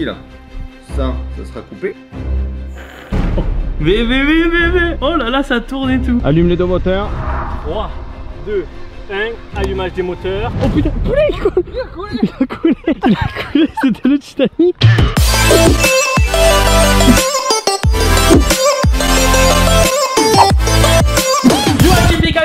ici là, ça sera coupé. Bébé. Oh là là, ça tourne et tout. Allume les deux moteurs. 3, 2, 1, allumage des moteurs. Oh putain, poulet, il coule. Il a coulé, c'était le Titanic.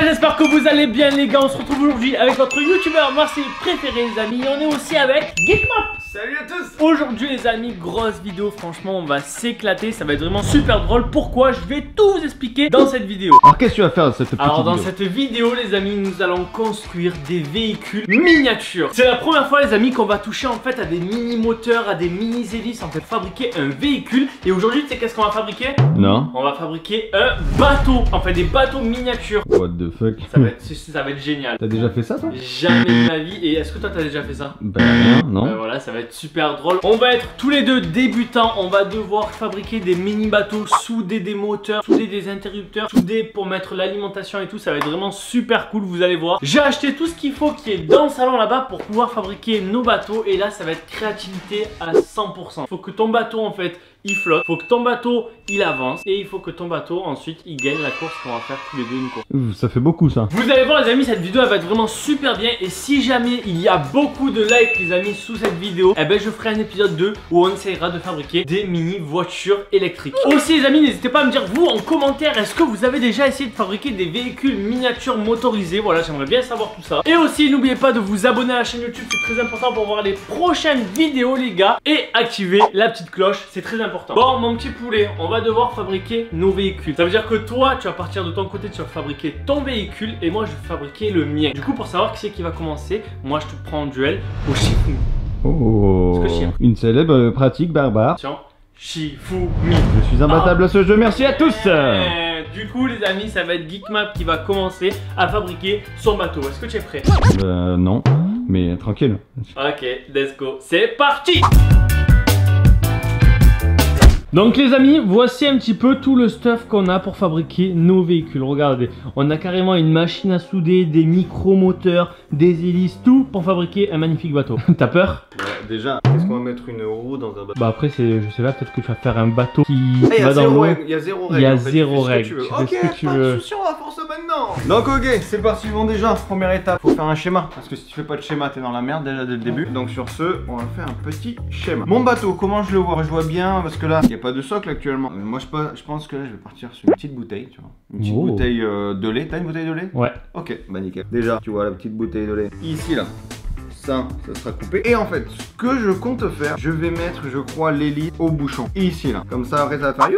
J'espère que vous allez bien les gars, on se retrouve aujourd'hui avec votre youtubeur Marseille préféré les amis. Et on est aussi avec Geekmap. Salut à tous. Aujourd'hui les amis, grosse vidéo, franchement on va s'éclater, ça va être vraiment super drôle. Pourquoi? Je vais tout vous expliquer dans cette vidéo. Alors qu'est-ce que tu vas faire dans cette petite vidéo? Alors dans cette vidéo les amis, nous allons construire des véhicules miniatures. C'est la première fois les amis qu'on va toucher en fait à des mini moteurs, à des mini hélices, en fait fabriquer un véhicule. Et aujourd'hui tu sais qu'est-ce qu'on va fabriquer? Non. On va fabriquer un bateau, en fait des bateaux miniatures. What the fuck? Ça va être génial. T'as déjà fait ça toi? Jamais de ma vie. Et est-ce que toi t'as déjà fait ça? Ben rien, non. Voilà, ça va être super drôle. On va être tous les deux débutants. On va devoir fabriquer des mini bateaux, souder des moteurs, souder des interrupteurs, souder pour mettre l'alimentation et tout. Ça va être vraiment super cool, vous allez voir. J'ai acheté tout ce qu'il faut qui est dans le salon là-bas pour pouvoir fabriquer nos bateaux. Et là ça va être créativité à 100%. Il faut que ton bateau en fait il flotte, faut que ton bateau il avance et il faut que ton bateau ensuite il gagne la course qu'on va faire tous les deux une course. Ça fait beaucoup ça. Vous allez voir les amis, cette vidéo elle va être vraiment super bien. Et si jamais il y a beaucoup de likes les amis sous cette vidéo, eh ben je ferai un épisode 2 où on essaiera de fabriquer des mini voitures électriques. Aussi les amis, n'hésitez pas à me dire vous en commentaire, est-ce que vous avez déjà essayé de fabriquer des véhicules miniatures motorisés? Voilà, j'aimerais bien savoir tout ça. Et aussi n'oubliez pas de vous abonner à la chaîne YouTube, c'est très important pour voir les prochaines vidéos les gars. Et activer la petite cloche, c'est très important. Bon mon petit poulet, on va devoir fabriquer nos véhicules. Ça veut dire que toi tu vas partir de ton côté, tu vas fabriquer ton véhicule et moi je vais fabriquer le mien. Du coup pour savoir qui c'est qui va commencer, moi je te prends en duel au Shifumi. Oh, une célèbre pratique barbare. Tiens, Shifumi. Je suis imbattable à ce jeu, merci à tous. Du coup les amis, ça va être Geekmap qui va commencer à fabriquer son bateau. Est-ce que tu es prêt? Non, mais tranquille. Ok, let's go, c'est parti. Donc les amis, voici un petit peu tout le stuff qu'on a pour fabriquer nos véhicules. Regardez, on a carrément une machine à souder, des micro-moteurs, des hélices, tout pour fabriquer un magnifique bateau. T'as peur? Déjà, est-ce qu'on va mettre une roue dans un bateau? Bah après, je sais pas, peut-être que tu vas faire un bateau qui va dans l'eau. Il y a zéro règle. Il y a en fait, zéro règle. Tu fais ce que tu veux. Ok, on va faire ça maintenant. Donc ok, c'est parti. Bon déjà, première étape, faut faire un schéma. Parce que si tu fais pas de schéma, t'es dans la merde déjà dès le début. Donc sur ce, on va faire un petit schéma. Mon bateau, comment je le vois? Je vois bien parce que là, il n'y a pas de socle actuellement. Moi je pense que là, je vais partir sur une petite bouteille, tu vois. Une petite bouteille de lait. T'as une bouteille de lait? Ouais. Ok, bah nickel. Déjà, tu vois la petite bouteille de lait. Ici là. Ça sera coupé. Et en fait, ce que je compte faire, je vais mettre, je crois, l'hélice au bouchon. Ici, là. Comme ça, après, ça va faire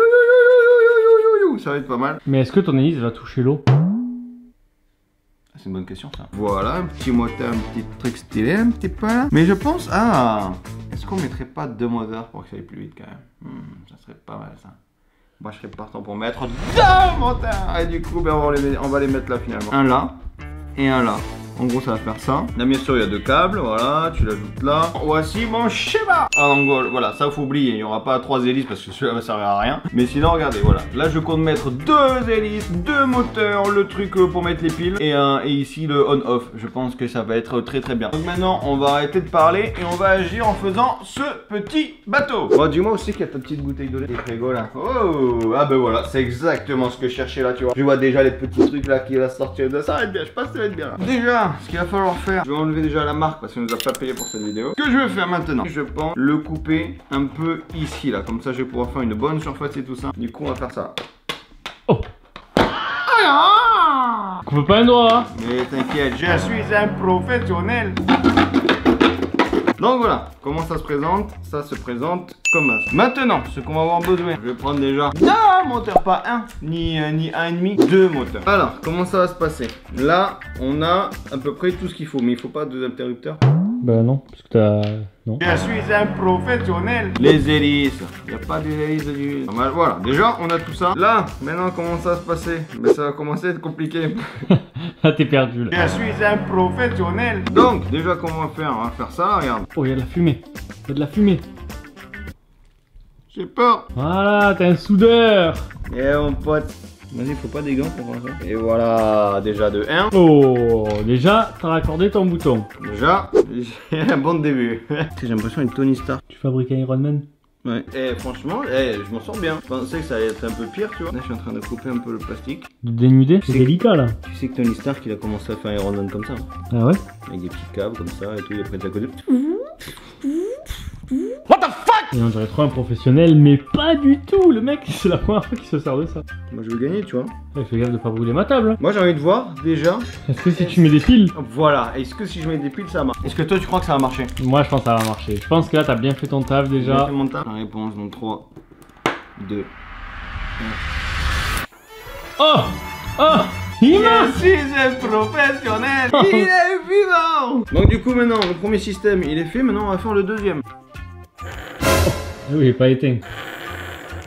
ça va être pas mal. Mais est-ce que ton hélice va toucher l'eau? C'est une bonne question, ça. Voilà, un petit moteur, un petit truc stylé, un petit peu là. Mais je pense, est-ce qu'on mettrait pas 2 moteurs pour que ça aille plus vite, quand même? Ça serait pas mal, ça. Moi, je serais partant pour mettre 2 moteurs. Et du coup, ben, on va les mettre là, finalement. Un là, et un là. En gros ça va faire ça. Là bien sûr il y a 2 câbles, voilà, tu l'ajoutes là. Voici mon schéma. Ah donc voilà, ça faut oublier, il n'y aura pas 3 hélices parce que celui-là va servir à rien. Mais sinon regardez, voilà. Là je compte mettre 2 hélices, 2 moteurs, le truc pour mettre les piles et ici le on-off. Je pense que ça va être très très bien. Donc maintenant on va arrêter de parler et on va agir en faisant ce petit bateau. Bon dis-moi aussi qu'il y a ta petite bouteille de lait. Et frigo là. Oh, ah ben voilà, c'est exactement ce que je cherchais là, tu vois. Je vois déjà les petits trucs là qui va sortir de ça. Ça va être bien, je pense que ça va être bien là. Déjà ce qu'il va falloir faire, je vais enlever déjà la marque parce qu'on nous a pas payé pour cette vidéo. Ce que je vais faire maintenant, je pense le couper un peu ici là, comme ça je vais pouvoir faire une bonne surface et tout ça. Du coup on va faire ça. Oh. On peut pas un doigt hein. Mais t'inquiète, je suis un professionnel. Donc voilà, comment ça se présente? Ça se présente comme ça. Maintenant, ce qu'on va avoir besoin, je vais prendre déjà 2 moteurs, pas un, ni un et demi, 2 moteurs. Alors, comment ça va se passer? Là, on a à peu près tout ce qu'il faut, mais il faut pas 2 interrupteurs. Bah non, parce que t'as... Non. Je suis un professionnel. Les hélices, il n'y a pas des hélices du... Voilà, déjà on a tout ça. Là, maintenant comment ça va se passer? Mais ça va commencer à être compliqué. Là t'es perdu là. Je suis un professionnel. Donc, déjà comment on va faire? On va faire ça, regarde. Oh, il y a de la fumée. Il y a de la fumée. J'ai peur. Voilà, t'es un soudeur. Eh mon pote, Vas-y, faut pas des gants pour faire ça. Et voilà, déjà de 1. Oh, déjà, t'as raccordé ton bouton. Déjà, j'ai un bon début. J'ai l'impression d'être Tony Stark. Tu fabriques un Iron Man? Ouais. Et franchement, je m'en sors bien. Je pensais que ça allait être un peu pire, tu vois. Là, je suis en train de couper un peu le plastique. Dénudé? C'est délicat là. Tu sais que Tony Stark, il a commencé à faire Iron Man comme ça. Ah ouais? Avec des petits câbles comme ça et tout, il a pris de la côté. What the fuck? Et on dirait trop un professionnel, mais pas du tout. Le mec, c'est la première fois qu'il se sert de ça. Moi, je veux gagner, tu vois. Ouais, fais gaffe de pas brûler ma table. Moi, j'ai envie de voir déjà. Est-ce que si tu mets des piles? Voilà. Est-ce que si je mets des piles, ça marche? Est-ce que toi, tu crois que ça va marcher? Moi, je pense que ça va marcher. Je pense que là, t'as bien fait ton taf déjà. J'ai fait mon taf. La réponse, donc 3, 2, 1. Oh! Oh! Il Je suis un professionnel. Il est vivant. Donc du coup maintenant le premier système il est fait, maintenant on va faire le deuxième. Oui, il est pas éteint.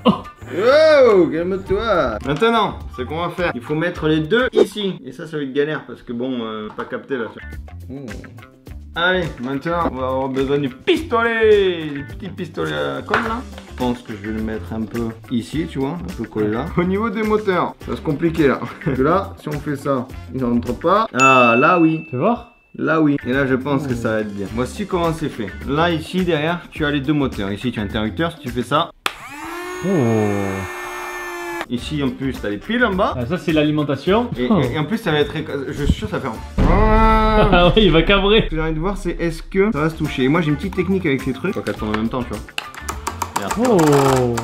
Oh, calme-toi. Maintenant, ce qu'on va faire, il faut mettre les deux ici. Et ça va être galère parce que bon, pas capté là. Allez, maintenant on va avoir besoin du pistolet. Du petit pistolet à colle là. Je pense que je vais le mettre un peu ici, tu vois, un peu collé là. Au niveau des moteurs, ça va se compliquer là. Parce que là, si on fait ça, il rentre pas. Ah, là oui. Tu vois? Là oui, et là je pense que ça va être bien. Voici comment c'est fait. Là ici derrière tu as les deux moteurs. Ici tu as interrupteur, si tu fais ça. Oh. Ici en plus tu as les piles en bas. Ah, ça c'est l'alimentation. Et en plus ça va être... Je suis sûr ça va faire... Ah oui, il va cabrer. Ce que j'ai envie de voir c'est est-ce que ça va se toucher. Et moi j'ai une petite technique avec ces trucs. Pas qu'elles tournent en même temps tu vois. Regarde. Oh.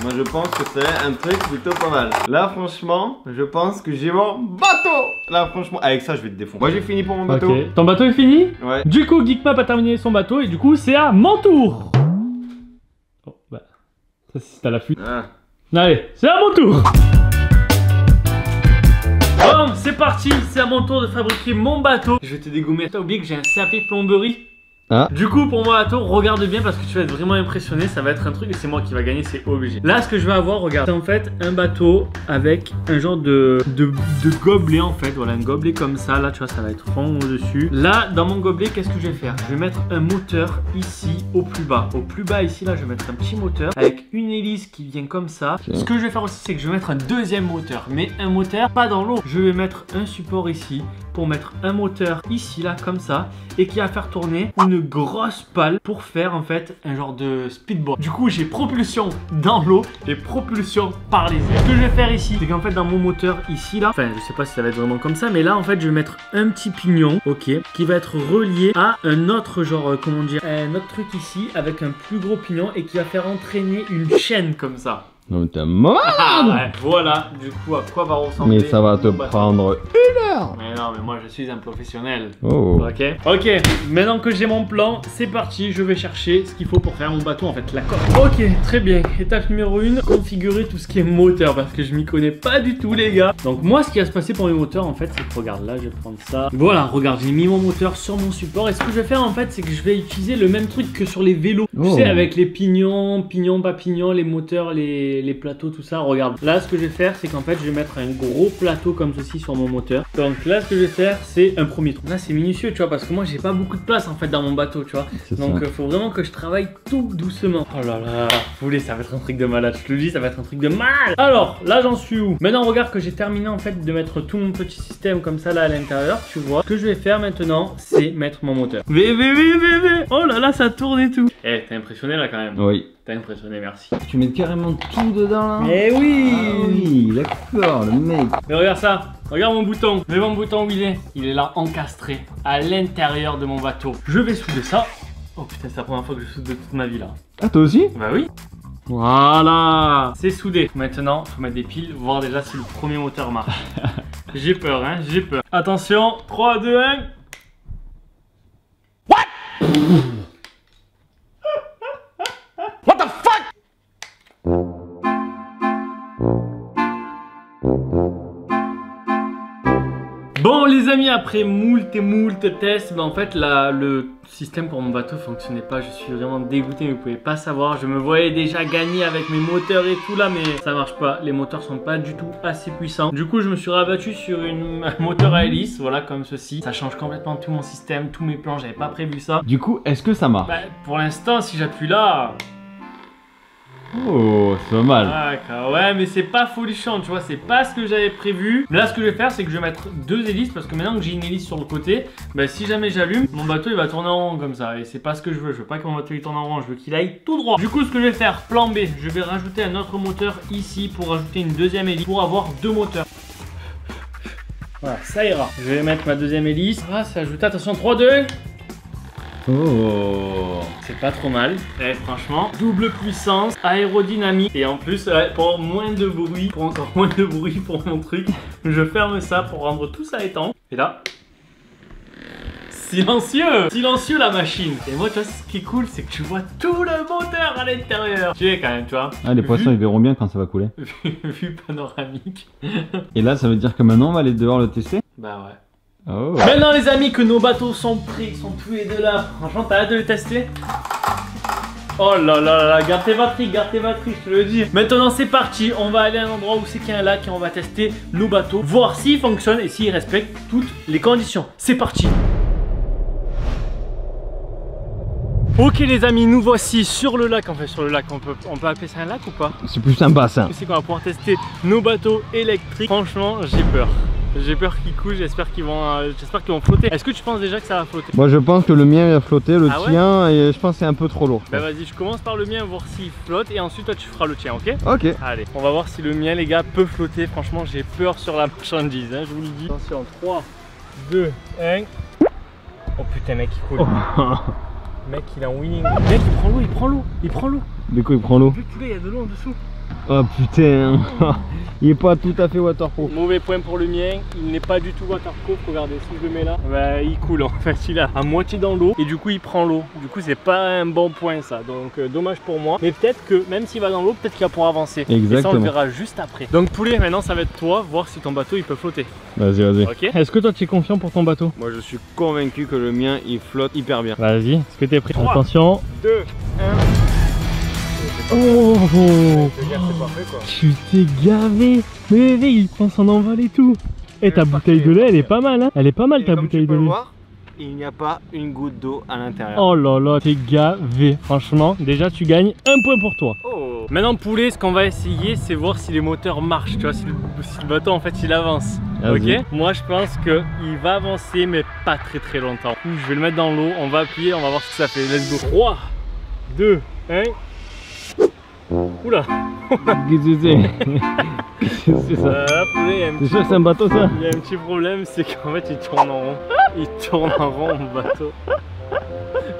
Moi je pense que c'est un truc plutôt pas mal. Là franchement, je pense que j'ai mon bateau. Là franchement, avec ça je vais te défoncer. Moi j'ai fini pour mon bateau. Ok, ton bateau est fini? Ouais. Du coup, Geekmap a terminé son bateau et du coup c'est à mon tour. Oh bah, ça c'est à la fuite. Ah. Allez, c'est à mon tour. Bon, c'est parti, c'est à mon tour de fabriquer mon bateau. Je vais te dégommer, t'as oublié que j'ai un CAP plomberie. Ah. Du coup pour mon bateau, regarde bien parce que tu vas être vraiment impressionné. Ça va être un truc et c'est moi qui va gagner, c'est obligé. Là ce que je vais avoir, regarde, c'est en fait un bateau avec un genre de gobelet en fait. Voilà, un gobelet comme ça, là tu vois ça va être rond au dessus. Là dans mon gobelet, qu'est-ce que je vais faire? Je vais mettre un moteur ici au plus bas. Au plus bas ici, là je vais mettre un petit moteur avec une hélice qui vient comme ça. Ce que je vais faire aussi c'est que je vais mettre un deuxième moteur, mais un moteur pas dans l'eau. Je vais mettre un support ici pour mettre un moteur ici là comme ça et qui va faire tourner une grosse pale pour faire en fait un genre de speedboat. Du coup j'ai propulsion dans l'eau et propulsion par les airs. Ce que je vais faire ici c'est qu'en fait dans mon moteur ici là, enfin je sais pas si ça va être vraiment comme ça, mais là en fait je vais mettre un petit pignon, ok, qui va être relié à un autre genre comment dire, un autre truc ici avec un plus gros pignon et qui va faire entraîner une chaîne comme ça. Non, t'es mort. Ah ouais, voilà du coup à quoi va ressembler. Mais ça va te prendre une heure. Mais non, mais moi je suis un professionnel. Oh. Ok. Ok, maintenant que j'ai mon plan, c'est parti, je vais chercher ce qu'il faut pour faire mon bateau, en fait, la coque. Ok, très bien. Étape numéro 1, configurer tout ce qui est moteur, parce que je m'y connais pas du tout, les gars. Donc moi, ce qui va se passer pour mes moteurs, en fait, c'est que regarde, là, je vais prendre ça. Voilà, regarde, j'ai mis mon moteur sur mon support. Et ce que je vais faire, en fait, c'est que je vais utiliser le même truc que sur les vélos. Tu sais, avec les pignons, pas pignons, les moteurs, les plateaux, tout ça. Regarde, là, ce que je vais faire, c'est qu'en fait, je vais mettre un gros plateau comme ceci sur mon moteur. Donc là, ce que je vais faire, c'est un premier trou. Là, c'est minutieux, tu vois, parce que moi, j'ai pas beaucoup de place en fait dans mon bateau, tu vois. Donc, faut vraiment que je travaille tout doucement. Oh là là, vous voulez, ça va être un truc de malade. Je te le dis, ça va être un truc de mal. Alors, là, j'en suis où? Maintenant, regarde que j'ai terminé en fait de mettre tout mon petit système comme ça là à l'intérieur, tu vois. Ce que je vais faire maintenant, c'est mettre mon moteur. Oh là là, ça tourne et tout. Eh, t'es impressionné là quand même? Oui. T'as impressionné, merci. Tu mets carrément tout dedans là? Eh oui! Ah oui, d'accord, le mec. Mais regarde ça, regarde mon bouton. Mais mon bouton où il est? Il est là encastré à l'intérieur de mon bateau. Je vais souder ça. Oh putain, c'est la première fois que je soude de toute ma vie là. Ah, toi aussi? Bah oui. Voilà, c'est soudé. Maintenant, faut mettre des piles, voir déjà si le premier moteur marche. J'ai peur, hein, j'ai peur. Attention, 3, 2, 1. What? What the fuck? Bon les amis, après moult tests, en fait le système pour mon bateau fonctionnait pas. Je suis vraiment dégoûté, mais vous pouvez pas savoir. Je me voyais déjà gagner avec mes moteurs et tout là, mais ça marche pas. Les moteurs sont pas du tout assez puissants. Du coup je me suis rabattu sur un moteur à hélice, voilà comme ceci. Ça change complètement tout mon système, tous mes plans, j'avais pas prévu ça. Du coup, est-ce que ça marche? Bah, pour l'instant si j'appuie là... Oh, c'est pas mal. D'accord, ouais, mais c'est pas folichon, tu vois, c'est pas ce que j'avais prévu. Mais là, ce que je vais faire, c'est que je vais mettre 2 hélices parce que maintenant que j'ai une hélice sur le côté, bah, si jamais j'allume, mon bateau il va tourner en rond comme ça. Et c'est pas ce que je veux. Je veux pas que mon bateau il tourne en rond, je veux qu'il aille tout droit. Du coup, ce que je vais faire, plan B, je vais rajouter un autre moteur ici pour rajouter une deuxième hélice pour avoir 2 moteurs. Voilà, ça ira. Je vais mettre ma deuxième hélice. Ah, c'est ajouté, attention, 3, 2. Oh, c'est pas trop mal. Et franchement, double puissance, aérodynamique. Et en plus, pour moins de bruit, pour encore moins de bruit pour mon truc, je ferme ça pour rendre tout ça étanche. Et là, silencieux, silencieux la machine. Et moi, tu vois, ce qui est cool, c'est que tu vois tout le moteur à l'intérieur. Tu es quand même, tu vois. Ah, les poissons, ils verront bien quand ça va couler. Vue panoramique. Et là, ça veut dire que maintenant, on va aller devoir le tester? Bah ouais. Oh. Maintenant les amis que nos bateaux sont prêts, ils sont tous les deux là. Franchement t'as hâte de les tester? Oh là là là, garde tes batteries, je te le dis. Maintenant c'est parti, on va aller à un endroit où c'est qu'il y a un lac et on va tester nos bateaux, voir s'ils fonctionnent et s'ils respectent toutes les conditions. C'est parti. Ok les amis, nous voici sur le lac. En fait sur le lac, on peut appeler ça un lac ou pas? C'est plus un bassin. C'est qu'on va pouvoir tester nos bateaux électriques. Franchement j'ai peur. J'ai peur qu'ils coulent, j'espère qu'ils vont flotter. Est-ce que tu penses déjà que ça va flotter? Moi je pense que le mien va flotter, le tien, et je pense que c'est un peu trop lourd. Bah vas-y, je commence par le mien, voir s'il flotte et ensuite toi tu feras le tien, ok? Ok. Allez, on va voir si le mien les gars peut flotter. Franchement j'ai peur sur la marchandise, hein, je vous le dis. Attention, 3, 2, 1. Oh putain mec il coule. Mec il est en winning. Mec il prend l'eau. De quoi il prend l'eau? Il y a de l'eau en dessous. Oh putain. Il est pas tout à fait waterproof. Mauvais point pour le mien, il n'est pas du tout waterproof. Regardez, si je le mets là, bah, il coule en fait, il est à moitié dans l'eau et du coup il prend l'eau. Du coup c'est pas un bon point ça, donc dommage pour moi. Mais peut-être que même s'il va dans l'eau, peut-être qu'il va pouvoir avancer. Exactement. Et ça on le verra juste après. Donc poulet, maintenant ça va être toi, voir si ton bateau il peut flotter. Vas-y. Ok. Est-ce que toi tu es confiant pour ton bateau? Moi je suis convaincu que le mien il flotte hyper bien. Vas-y, est-ce que tu es prêt? 3, attention. 2, 1. Oh, quoi. Tu t'es gavé. Mais bébé, il prend son envol et tout. Et ta bouteille de lait, elle est pas mal, hein. Elle est pas mal ta bouteille de lait. Il n'y a pas une goutte d'eau à l'intérieur. Oh là là, t'es gavé. Franchement, déjà tu gagnes un point pour toi. Oh. Maintenant poulet, ce qu'on va essayer, c'est voir si les moteurs marchent. Tu vois, si le bateau en fait il avance. Ok. Moi je pense qu'il va avancer, mais pas très longtemps. Je vais le mettre dans l'eau, on va appuyer, on va voir ce que ça fait. Let's go. 3, 2, 1. Oula. Qu'est-ce que c'est ça? C'est sûr que c'est un bateau ça? Il y a un petit problème, c'est qu'en fait il tourne en rond. Il tourne en rond mon bateau.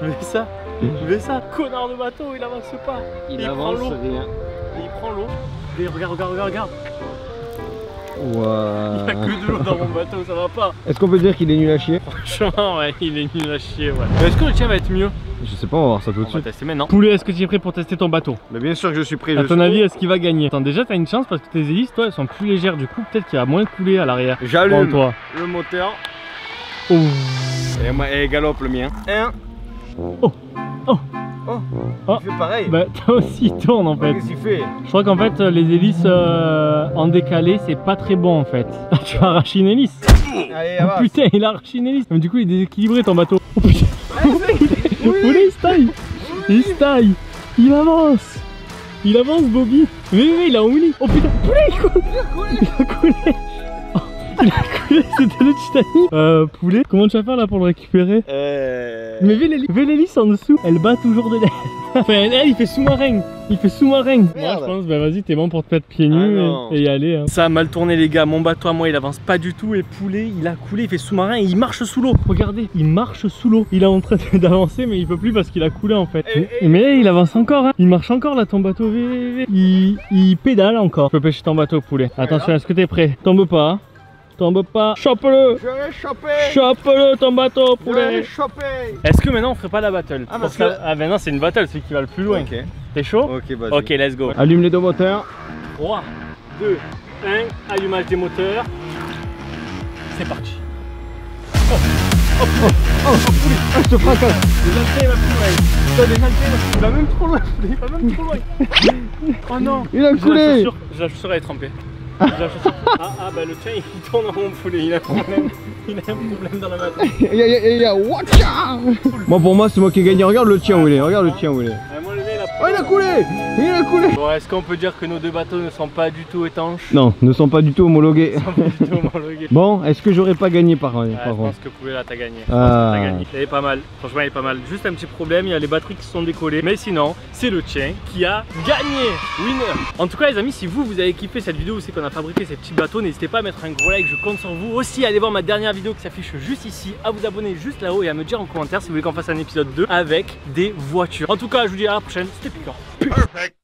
Mais ça, connard de bateau, il avance pas. Il avance rien. Il prend l'eau. Regarde. Wow. Il y a que de l'eau dans mon bateau, ça va pas. Est-ce qu'on peut dire qu'il est nul à chier? Franchement ouais, il est nul à chier ouais. Mais est-ce que le tien va être mieux? Je sais pas, on va voir ça tout de On va suite. tester maintenant. Poulet, est-ce que tu es prêt pour tester ton bateau? Mais bien sûr que je suis prêt. À ton avis, est-ce qu'il va gagner? Attends, déjà t'as une chance parce que tes hélices, toi, elles sont plus légères. Du coup, peut-être qu'il va moins couler à l'arrière. J'allume toi. le moteur. Oh. Et galope le mien. 1. Oh. Il fait pareil. Bah toi aussi il tourne en fait. Qu'est-ce qu'il fait? Je crois qu'en fait les hélices en décalé c'est pas très bon en fait. Tu vas arracher une hélice. Allez, oh putain, il a arraché une hélice. Mais du coup il est déséquilibré ton bateau. Oh putain. Poulet, il se taille. Il avance. Il avance Bobby. Mais il a enroulé. Oh putain, poulet il coule. Il a coulé. Il a coulé, c'était le Titanic. Poulet, comment tu vas faire là pour le récupérer? Mais vu l'hélice en dessous, elle bat toujours de l'air. Enfin, elle, il fait sous-marin. Moi je pense, bah vas-y, t'es bon pour te mettre pieds nus et y aller. Hein. Ça a mal tourné les gars, mon bateau à moi il avance pas du tout. Et Poulet, il a coulé, il fait sous-marin et il marche sous l'eau. Regardez, il marche sous l'eau. Il est en train d'avancer mais il peut plus parce qu'il a coulé en fait. Mais il avance encore, hein. Il marche encore là ton bateau. Il pédale encore. Tu peux pêcher ton bateau Poulet. Attention, est-ce que t'es prêt? Tombe pas, hein. Tombe pas, chope-le! Je vais choper! Chope-le ton bateau, poulet! Je vais choper! Est-ce que maintenant on ferait pas la battle? Ah, parce que... Ah ben non, c'est une battle, c'est qui va le plus loin. Ok. T'es chaud? Ok, vas-y. Ok, let's go. Allume les deux moteurs. 3, 2, 1, allumage des moteurs. C'est parti. Poulet! Ah, je te fracasse! Déjà le il va plus loin. Il va même trop loin, poulet, il va même trop loin. Oh non! Il a coulé! La chaussure elle est trempée. Ah bah le tien il tourne en rond poulet, il a un problème dans la matrice. Watcha. Moi pour moi c'est moi qui ai gagné, regarde le tien où il est, Moi le mien il a Oh, il a coulé! Il a coulé! Bon, est-ce qu'on peut dire que nos deux bateaux ne sont pas du tout étanches? Non, ne sont pas du tout homologués. Bon, est-ce que j'aurais pas gagné par contre? Je pense que Poulet là t'as gagné. Ah. Il est pas mal, franchement il est pas mal. Juste un petit problème, il y a les batteries qui se sont décollées. Mais sinon, c'est le tien qui a gagné. Winner. En tout cas les amis, si vous avez kiffé cette vidéo où c'est qu'on a fabriqué ces petits bateaux, n'hésitez pas à mettre un gros like, je compte sur vous. Aussi allez voir ma dernière vidéo qui s'affiche juste ici, à vous abonner juste là-haut et à me dire en commentaire si vous voulez qu'on fasse un épisode 2 avec des voitures. En tout cas je vous dis à la prochaine, c'était piquant. Perfect.